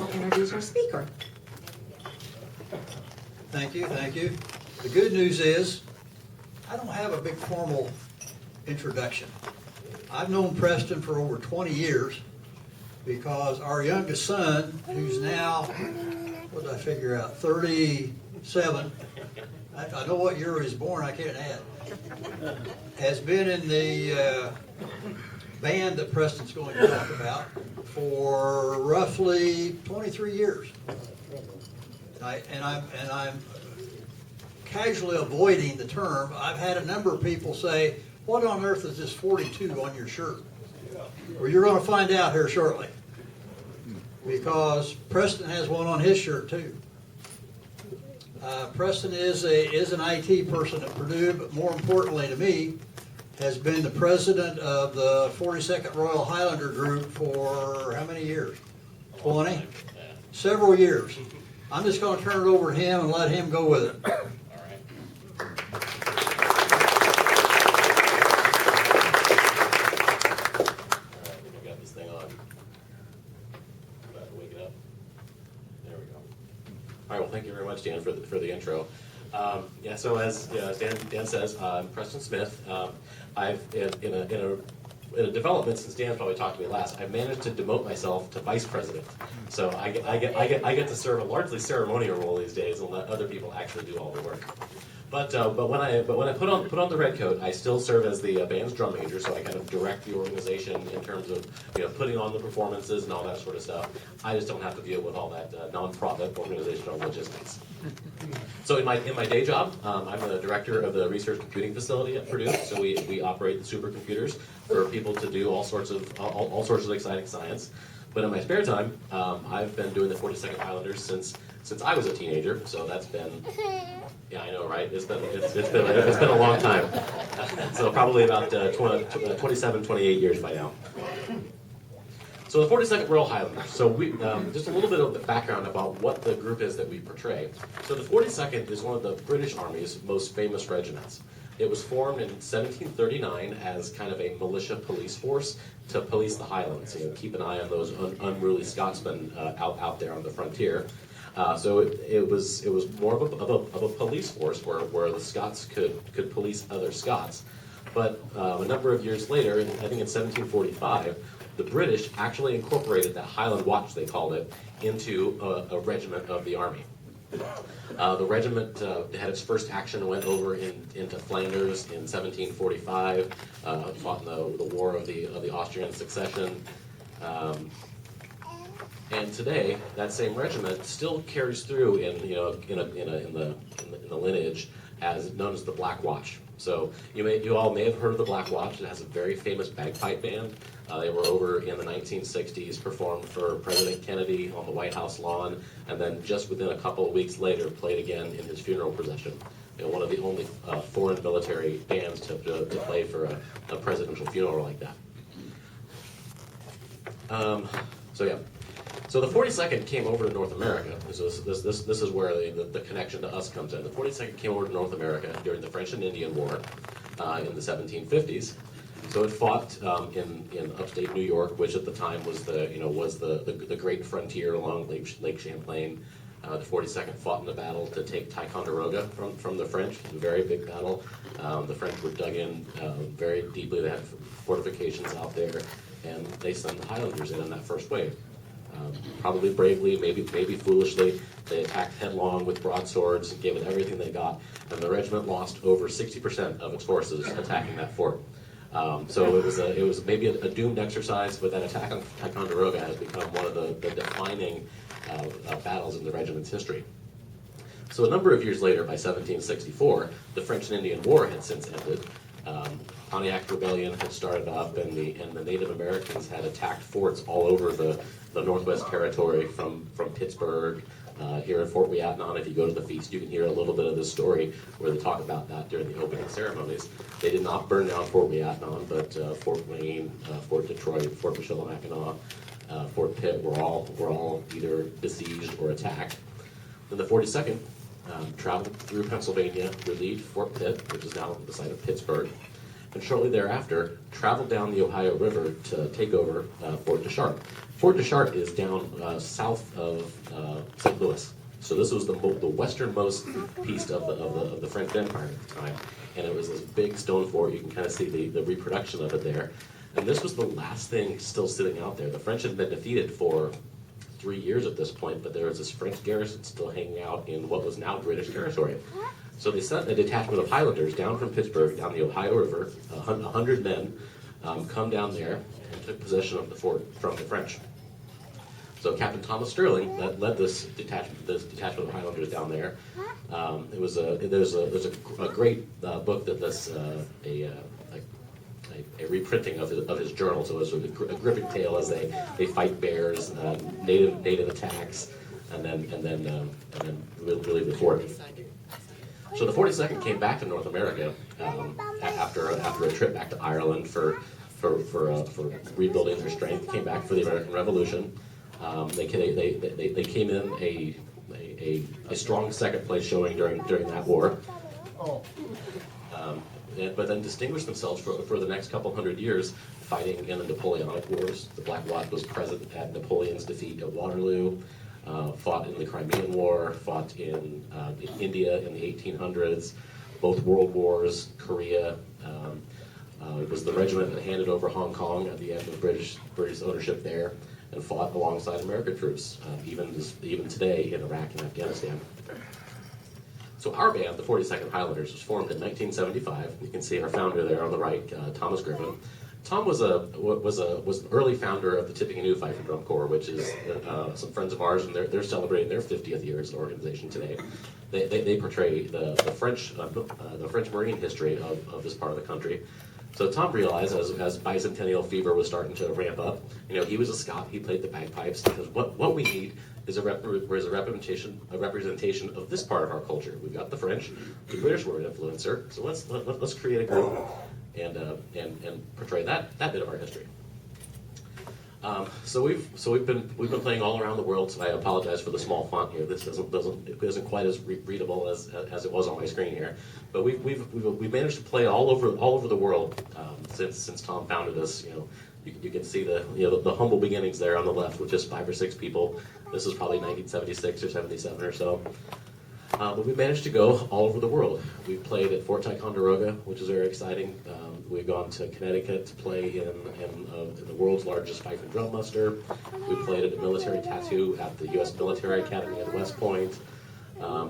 will introduce our speaker. Thank you, thank you. The good news is, I don't have a big formal introduction. I've known Preston for over 20 years because our youngest son, who's now, what did I figure out, 37, I know what year he was born, I can't add, has been in the band that Preston's going to talk about for roughly 23 years. And I'm casually avoiding the term. I've had a number of people say, what on earth is this 42 on your shirt? Well, you're going to find out here shortly, because Preston has one on his shirt too. Preston is an IT person at Purdue, but more importantly to me, has been the president of the 42nd Royal Highlander group for how many years? 20? Several years. I'm just going to turn it over to him and let him go with it. All right. We got this thing on. About to wake it up. There we go. All right. Well, thank you very much, Dan, for the intro. So as Dan says, I'm Preston Smith. I've in a development since Dan probably talked to me last. I've managed to demote myself to vice president, so I get to serve a largely ceremonial role these days and let other people actually do all the work. But when I put on the red coat, I still serve as the band's drum major, so I kind of direct the organization in terms of putting on the performances and all that sort of stuff. I just don't have to deal with all that non-profit organizational logistics. So in my day job, I'm the director of the research computing facility at Purdue. So we operate the supercomputers for people to do all sorts of exciting science. But in my spare time, I've been doing the 42nd Highlanders since I was a teenager. So that's been, yeah, I know, right? It's been a long time. So probably about 27, 28 years by now. So the 42nd Royal Highlanders. So we just a little bit of the background about what the group is that we portray. So the 42nd is one of the British Army's most famous regiments. It was formed in 1739 as kind of a militia police force to police the Highlands, keep an eye on those unruly Scotsmen out there on the frontier. So it was more of a police force where the Scots could police other Scots. But a number of years later, I think in 1745, the British actually incorporated that Highland Watch, they called it, into a regiment of the army. The regiment had its first action, went over into Flanders in 1745, fought in the War of the Austrian Succession. And today, that same regiment still carries through in the lineage as known as the Black Watch. So you all may have heard of the Black Watch. It has a very famous bagpipe band. They were over in the 1960s, performed for President Kennedy on the White House lawn, and then just within a couple of weeks later, played again in his funeral procession. One of the only foreign military bands to play for a presidential funeral like that. So the 42nd came over to North America. This is where the connection to us comes in. The 42nd came over to North America during the French and Indian War in the 1750s. So it fought in upstate New York, which at the time was the great frontier along Lake Champlain. The 42nd fought in a battle to take Ticonderoga from the French. It was a very big battle. The French were dug in very deeply. They had fortifications out there, and they sent the Highlanders in that first wave. Probably bravely, maybe foolishly, they attacked headlong with broadswords, gave it everything they got, and the regiment lost over 60% of its forces attacking that fort. So it was maybe a doomed exercise, but that attack on Ticonderoga has become one of the defining battles in the regiment's history. So a number of years later, by 1764, the French and Indian War had since ended. Pontiac Rebellion had started up, and the Native Americans had attacked forts all over the Northwest Territory from Pittsburgh. Here in Fort Wyattnon, if you go to the feast, you can hear a little bit of this story where they talk about that during the opening ceremonies. They did not burn down Fort Wyattnon, but Fort Wayne, Fort Detroit, Fort Michilimackinac, Fort Pitt were all either besieged or attacked. Then the 42nd traveled through Pennsylvania, relieved Fort Pitt, which is now the site of Pittsburgh. and shortly thereafter traveled down the Ohio River to take over Fort Deschartres. Fort Deschartres is down south of St. Louis. So this was the westernmost piece of the French Empire at the time, and it was this big stone fort. You can kind of see the reproduction of it there. And this was the last thing still sitting out there. The French had been defeated for 3 years at this point, but there was this French garrison still hanging out in what was now British territory. So they sent a detachment of Highlanders down from Pittsburgh, down the Ohio River, 100 men, come down there and took possession of the fort from the French. So Captain Thomas Sterling led this detachment of Highlanders down there. There's a great book that does a reprinting of his journal. So it's a gripping tale as they fight bears, native attacks, and then relieve the fort. So the 42nd came back to North America after a trip back to Ireland for rebuilding their strength. Came back for the American Revolution. They came in a strong second place showing during that war. But then distinguished themselves for the next couple hundred years fighting in the Napoleonic Wars. The Black Watch was present at Napoleon's defeat at Waterloo, fought in the Crimean War, fought in India in the 1800s, both world wars, Korea. It was the regiment that handed over Hong Kong at the end of British ownership there, and fought alongside American troops, even today in Iraq and Afghanistan. So our band, the 42nd Highlanders, was formed in 1975. You can see our founder there on the right, Thomas Griffin. Tom was an early founder of the Tippecanoe Fife and Drum Corps, which is some friends of ours, and they're celebrating their 50th year as an organization today. They portray the French Marine history of this part of the country. So Tom realized as bicentennial fever was starting to ramp up, he was a Scot, he played the bagpipes, because what we need is a representation of this part of our culture. We've got the French, the British were an influencer, so let's create a group and portray that bit of our history. So we've been playing all around the world. So I apologize for the small font here. This isn't quite as readable as it was on my screen here. But we've managed to play all over the world since Tom founded us. You can see the humble beginnings there on the left with just 5 or 6 people. This is probably 1976 or 77 or so. But we managed to go all over the world. We played at Fort Ticonderoga, which is very exciting. We've gone to Connecticut to play in the world's largest fife and drum muster. We played at a military tattoo at the U.S. Military Academy at West Point.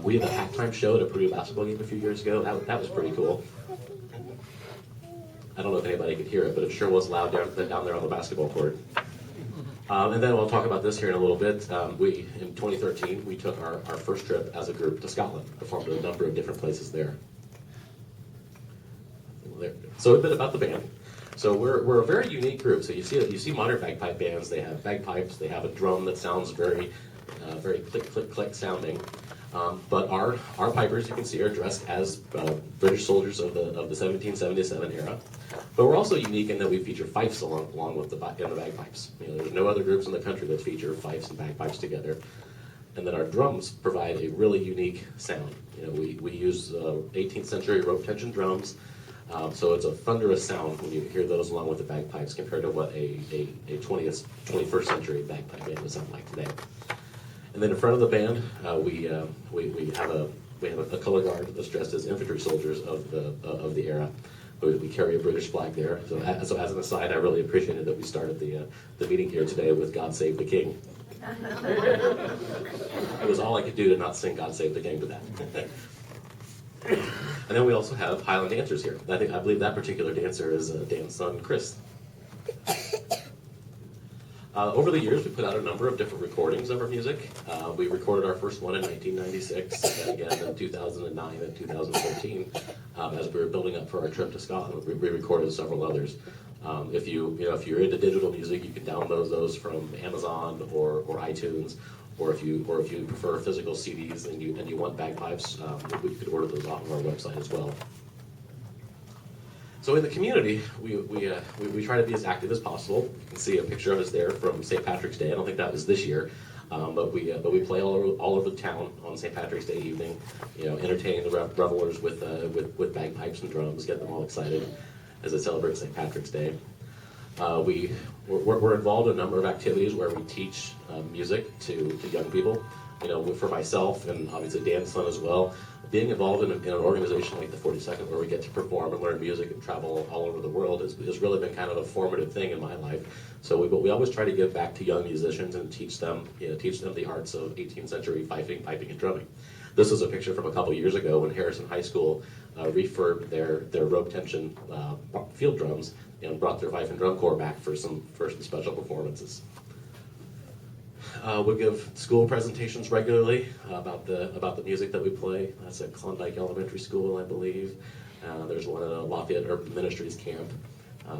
We did a halftime show at a Purdue basketball game a few years ago. That was pretty cool. I don't know if anybody could hear it, but it sure was loud down there on the basketball court. And then we'll talk about this here in a little bit. In 2013, we took our first trip as a group to Scotland, performed at a number of different places there. So a bit about the band. So we're a very unique group. So you see modern bagpipe bands. They have bagpipes. They have a drum that sounds very click click click sounding. But our pipers, you can see, are dressed as British soldiers of the 1777 era. But we're also unique in that we feature fifes along with the bagpipes. There's no other groups in the country that feature fifes and bagpipes together. And then our drums provide a really unique sound. We use 18th century rope tension drums. So it's a thunderous sound when you hear those along with the bagpipes compared to what a 21st century bagpipe band would sound like today. And then in front of the band, we have a color guard that's dressed as infantry soldiers of the era. We carry a British flag there. So as an aside, I really appreciated that we started the meeting here today with "God Save the King." It was all I could do to not sing "God Save the King" to that. And then we also have Highland dancers here. I believe that particular dancer is Dan's son, Chris. Over the years, we put out a number of different recordings of our music. We recorded our first one in 1996, and again in 2009 and 2013. As we were building up for our trip to Scotland, we recorded several others. If you're into digital music, you can download those from Amazon or iTunes. Or if you prefer physical CDs and you want bagpipes, you could order those off of our website as well. So in the community, we try to be as active as possible. You can see a picture of us there from St. Patrick's Day. I don't think that was this year, but we play all over the town on St. Patrick's Day evening. Entertain the revelers with bagpipes and drums, get them all excited. as they celebrate St. Patrick's Day. We're involved in a number of activities where we teach music to young people. You know, for myself and obviously Dan's son as well, being involved in an organization like the 42nd where we get to perform and learn music and travel all over the world has really been kind of a formative thing in my life. So we always try to give back to young musicians and teach them the arts of 18th century fifing, piping, and drumming. This is a picture from a couple years ago when Harrison High School refurbed their rope tension field drums and brought their fife and drum corps back for some special performances. We give school presentations regularly about the music that we play. That's at Klondike Elementary School, I believe. There's one at a Lafayette Urban Ministries camp.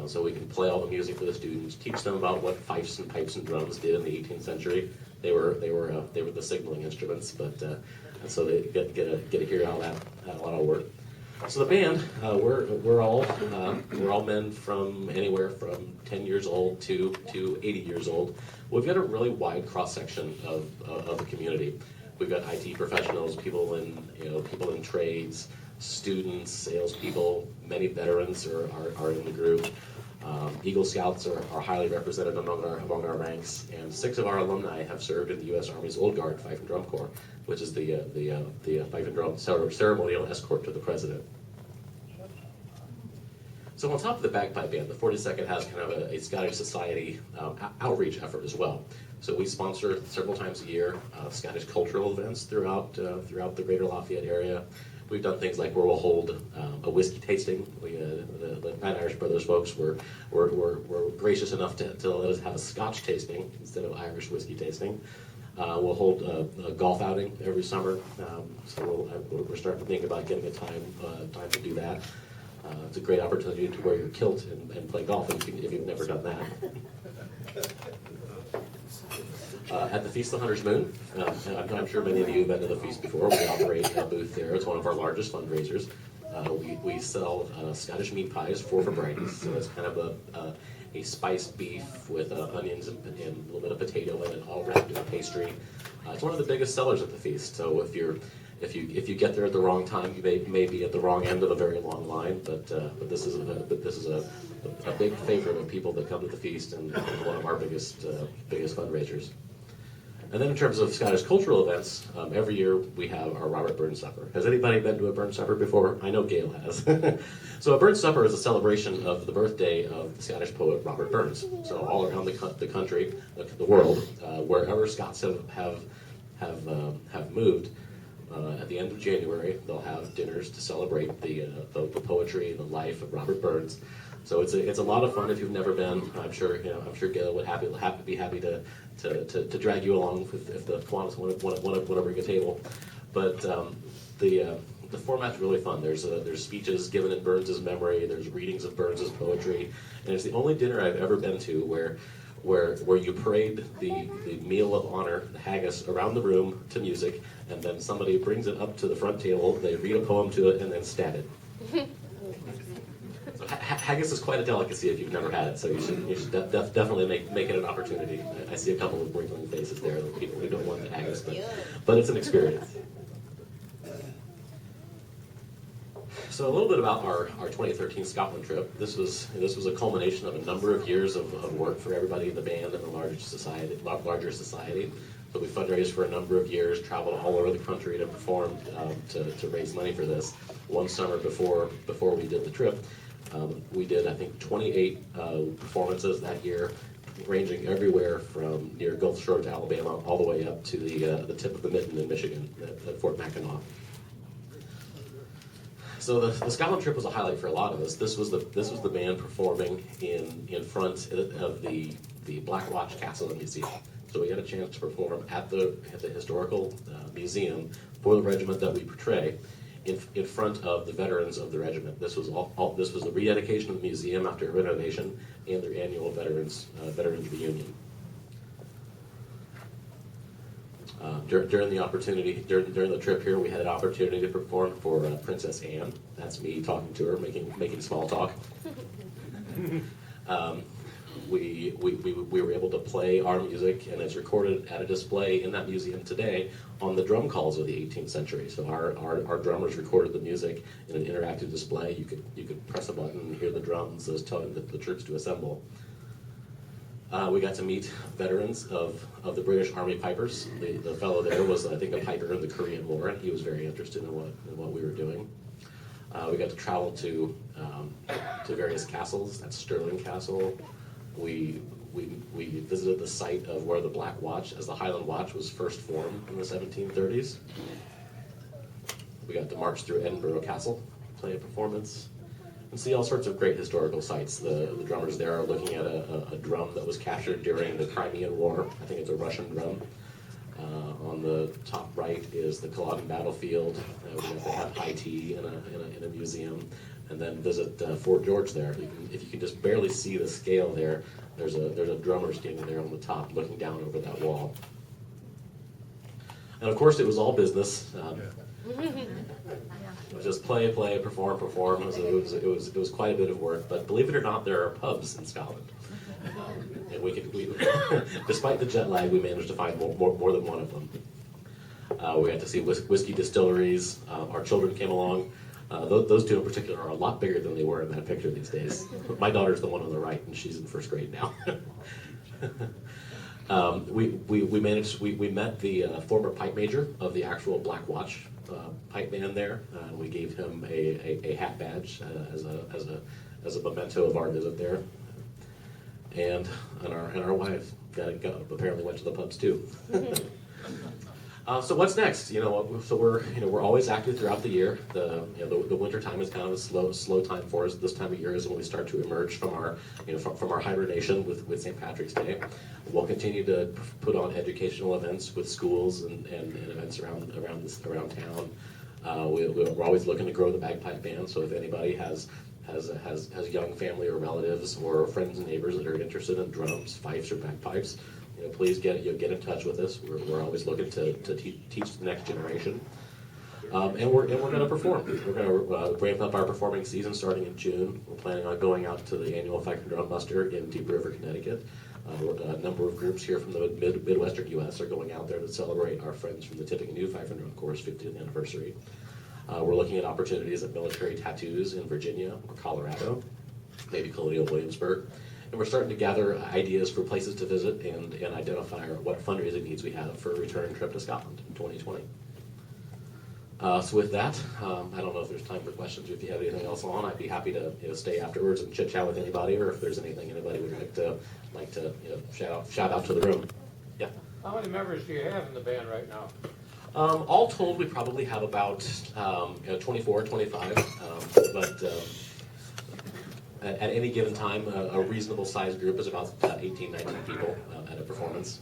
So we can play all the music for the students, teach them about what fifes and pipes and drums did in the 18th century. They were the signaling instruments, but and so they get to hear all that a lot of work. So the band, we're all men from anywhere from 10 years old to 80 years old. We've got a really wide cross section of the community. We've got IT professionals, people in trades, students, salespeople. Many veterans are in the group. Eagle Scouts are highly represented among our ranks, and 6 of our alumni have served in the U.S. Army's Old Guard Fife and Drum Corps, which is the Fife and Drum ceremonial escort to the president. So on top of the bagpipe band, the 42nd has kind of a Scottish society outreach effort as well. So we sponsor several times a year Scottish cultural events throughout the greater Lafayette area. We've done things like where we'll hold a whiskey tasting. The Nine Irish Brothers folks were gracious enough to let us have a Scotch tasting instead of Irish whiskey tasting. We'll hold a golf outing every summer, so we're starting to think about getting a time to do that. It's a great opportunity to wear your kilt and play golf if you've never done that. At the Feast of the Hunter's Moon, I'm sure many of you have been to the feast before. We operate a booth there. It's one of our largest fundraisers. We sell Scottish meat pies for varieties. So it's kind of a spiced beef with onions and a little bit of potato in it, all wrapped in a pastry. It's one of the biggest sellers at the feast. So if you get there at the wrong time, you may be at the wrong end of a very long line. But this is a big favorite of people that come to the feast and one of our biggest fundraisers. And then in terms of Scottish cultural events, every year we have our Robert Burns Supper. Has anybody been to a Burns Supper before? I know Gail has. So a Burns Supper is a celebration of the birthday of the Scottish poet Robert Burns. So all around the country, the world, wherever Scots have moved, at the end of January, they'll have dinners to celebrate the poetry and the life of Robert Burns. So it's a lot of fun if you've never been. I'm sure Gail would be happy to drag you along if the Kiwanis want to bring a table. But the format's really fun. There's speeches given in Burns's memory. There's readings of Burns's poetry, and it's the only dinner I've ever been to where you parade the meal of honor, the haggis, around the room to music, and then somebody brings it up to the front table. They read a poem to it, and then stat it. So haggis is quite a delicacy if you've never had it, so you should definitely make it an opportunity. I see a couple of wrinkling faces there, the people who don't want the haggis, but it's an experience. So a little bit about our 2013 Scotland trip. This was a culmination of a number of years of work for everybody in the band and the larger society. So we fundraised for a number of years, traveled all over the country to perform to raise money for this. One summer before we did the trip, we did, I think, 28 performances that year, ranging everywhere from near Gulf Shores, Alabama, all the way up to the tip of the mitten in Michigan, at Fort Mackinac. So the Scotland trip was a highlight for a lot of us. This was the band performing in front of the Black Watch Castle and Museum. So we had a chance to perform at the historical museum for the regiment that we portray, in front of the veterans of the regiment. This was this was the rededication of the museum after renovation and their annual veterans reunion. During the trip here, we had an opportunity to perform for Princess Anne. That's me talking to her, making small talk. we were able to play our music, and it's recorded at a display in that museum today on the drum calls of the 18th century. So our drummers recorded the music in an interactive display. You could press a button and hear the drums as telling the troops to assemble. We got to meet veterans of the British Army pipers. The fellow there was, I think, a piper in the Korean War, and he was very interested in what we were doing. We got to travel to various castles. That's Stirling Castle. We visited the site of where the Black Watch, as the Highland Watch, was first formed in the 1730s. We got to march through Edinburgh Castle, play a performance, and see all sorts of great historical sites. The drummers there are looking at a drum that was captured during the Crimean War. I think it's a Russian drum. On the top right is the Culloden battlefield. We have to have high tea in a museum, and then visit Fort George there. If you can just barely see the scale there, there's a drummer standing there on the top looking down over that wall. And of course, it was all business. It was just play, perform. It was quite a bit of work. But believe it or not, there are pubs in Scotland. And we despite the jet lag, we managed to find more than one of them. We got to see whiskey distilleries. Our children came along. Those two in particular are a lot bigger than they were in that picture these days. My daughter's the one on the right, and she's in first grade now. We met the former pipe major of the actual Black Watch pipe band there. We gave him a hat badge as a memento of our visit there. And our wife apparently went to the pubs too. So what's next? So we're always active throughout the year. The winter time is kind of a slow time for us. This time of year is when we start to emerge from our hibernation with St. Patrick's Day. We'll continue to put on educational events with schools and events around town. We're always looking to grow the bagpipe band. So if anybody has young family or relatives or friends and neighbors that are interested in drums, fifes, or bagpipes, please get in touch with us. We're always looking to teach the next generation, and we're going to perform. We're going to ramp up our performing season starting in June. We're planning on going out to the annual Fife and Drum Muster in Deep River, Connecticut. A number of groups here from the Midwestern U.S. are going out there to celebrate our friends from the Tipping New Fife and Drum Corps' 50th anniversary. We're looking at opportunities at military tattoos in Virginia or Colorado, maybe Colonial Williamsburg. And we're starting to gather ideas for places to visit and identify what fundraising needs we have for a return trip to Scotland in 2020. So with that, I don't know if there's time for questions. If you have anything else on, I'd be happy to stay afterwards and chit chat with anybody, or if there's anything anybody would like to shout out to the room. Yeah. How many members do you have in the band right now? All told, we probably have about 24, 25, but at any given time, a reasonable sized group is about 18, 19 people at a performance.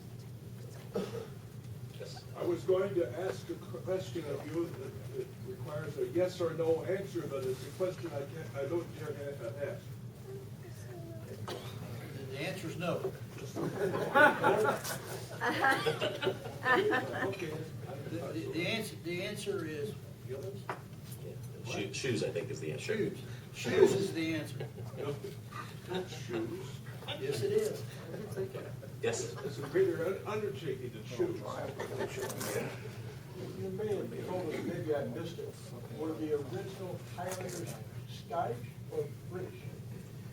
Yes. I was going to ask a question of you that requires a yes or no answer, but it's a question I don't dare ask. The answer is no. Okay. The answer is Shoes, I think, is the answer. shoes. Shoes is the answer. Shoes. Yes, it is. Yes. It's a greater undertaking than shoes. You may have told us, maybe I missed it. Were the original Highlanders Scottish or British?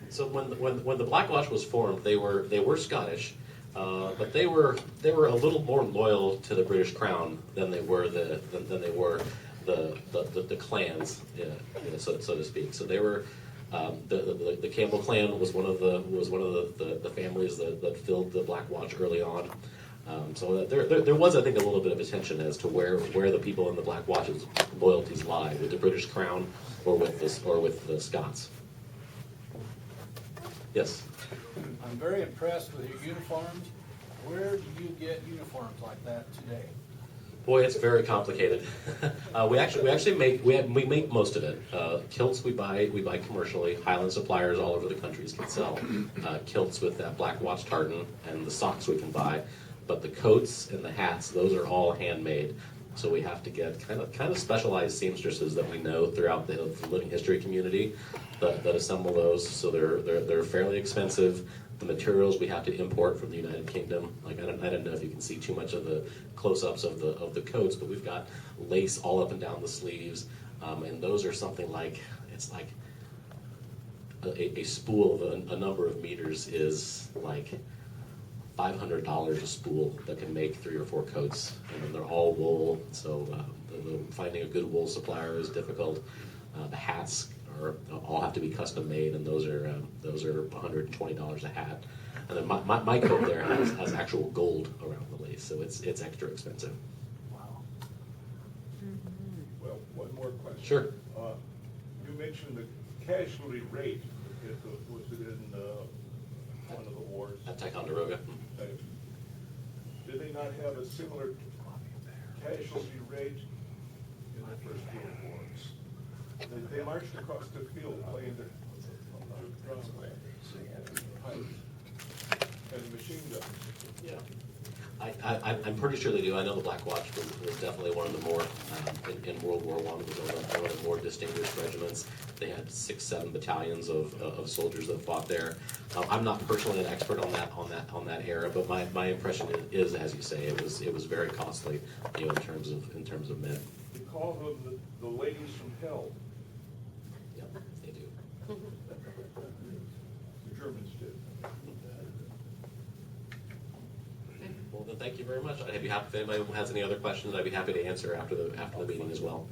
So when the Black Watch was formed, they were Scottish, but they were a little more loyal to the British Crown than they were the clans, so to speak. So they were the Campbell clan was one of the families that filled the Black Watch early on. So there was, I think, a little bit of attention as to where the people in the Black Watch's loyalties lie, with the British Crown or with the Scots. Yes. I'm very impressed with your uniforms. Where do you get uniforms like that today? Boy, it's very complicated. We actually make most of it. Kilts we buy commercially. Highland suppliers all over the country can sell kilts with that Black Watch tartan, and the socks we can buy. But the coats and the hats, those are all handmade. So we have to get kind of specialized seamstresses that we know throughout the living history community that assemble those. So they're fairly expensive. The materials we have to import from the United Kingdom. Like I don't know if you can see too much of the close-ups of the coats, but we've got lace all up and down the sleeves, and those are something like it's like a spool of a number of meters is like $500 a spool that can make 3 or 4 coats, and they're all wool. So finding a good wool supplier is difficult. The hats all have to be custom made, and those are $120 a hat. And then my coat there has actual gold around the lace, so it's extra expensive. Wow. Well, one more question. Sure. You mentioned the casualty rate, was it in one of the wars? At Ticonderoga. Did they not have a similar casualty rate in the First World Wars? They marched across the field playing the drums and machine guns. Yeah. I'm pretty sure they do. I know the Black Watch was definitely one of the more, in World War I, was one of the more distinguished regiments. They had 6, 7 battalions of soldiers that fought there. I'm not personally an expert on that era, but my impression is, as you say, it was very costly, in terms of men. They call them the ladies from hell. Yeah, they do. The Germans did. Well, then, thank you very much. I'd be happy if anybody has any other questions. I'd be happy to answer after the meeting as well.